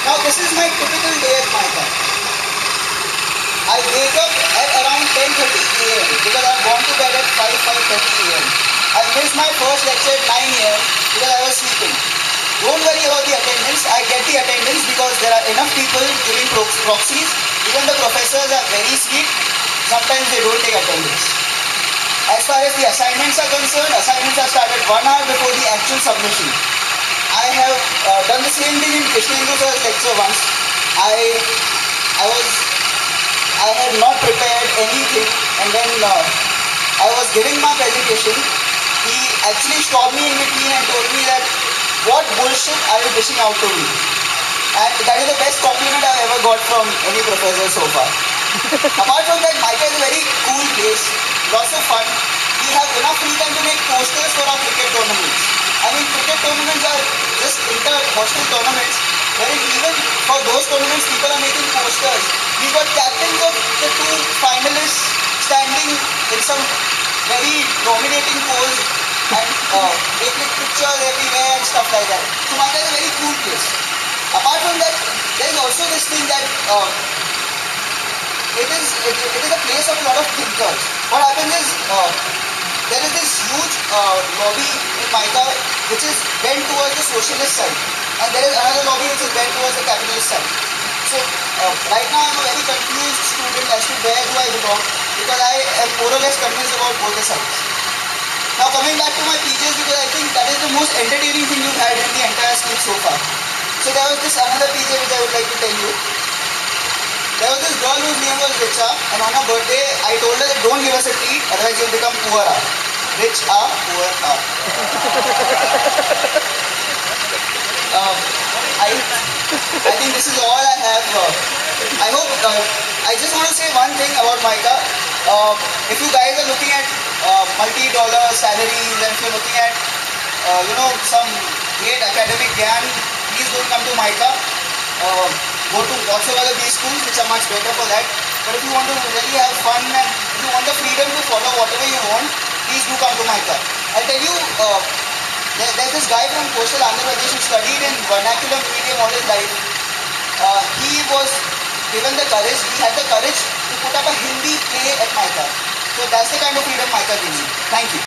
Now this is my typical day at Mica. I wake up at around 10:30 a.m. because I've gone to bed at 5:30 a.m. I missed my first lecture at 9 a.m. because I was sleeping. Don't worry about the attendance. I get the attendance because there are enough people giving proxies. Even the professors are very sweet. Sometimes they don't take attendance. As far as the assignments are concerned, assignments are started 1 hour before the actual submission. I have done the same thing in Krishnendu sir's lecture once. I had not prepared anything, and then I was giving my presentation. He actually stopped me in between and told me that what bullshit are you dishing out to me? And that is the best compliment I've ever got from any professor so far. Apart from that, Mica is a very cool place, lots of fun. We have enough free time to make posters for our cricket tournaments. I mean, cricket tournaments are just inter-hostel tournaments, wherein even for those tournaments, people are making posters. We got captains of the two finalists standing in some very dominating pose, and they click pictures everywhere and stuff like that. So Mica is a very cool place. Apart from that, there is also this thing that it is a place of a lot of thinkers. What happens is there is this huge lobby in Mica which is bent towards the socialist side, and there is another lobby which is bent towards the capitalist side. So right now I am a very confused student as to where do I belong, because I am more or less convinced about both the sides. Now coming back to my PJs, because I think that is the most entertaining thing you've had in the entire scheme so far. So there was this another PJ which I would like to tell you. There was this girl whose name was Richa, and on her birthday I told her that don't give us a treat, otherwise you'll become poor. Rich poor. I think this is all I have. I hope. I just want to say one thing about Mica. If you guys are looking at multi-dollar salaries, and if you're looking at some great academic gyan, please don't come to Mica. Go to lots of other B schools which are much better for that. But if you want to really have fun and if you want the freedom to follow whatever you want, please do come to Mica. I'll tell you, there's this guy from coastal Andhra Pradesh who studied in vernacular medium all his life. He was given the courage, he had the courage to put up a Hindi play at Mica. So that's the kind of freedom Mica gives you. Thank you.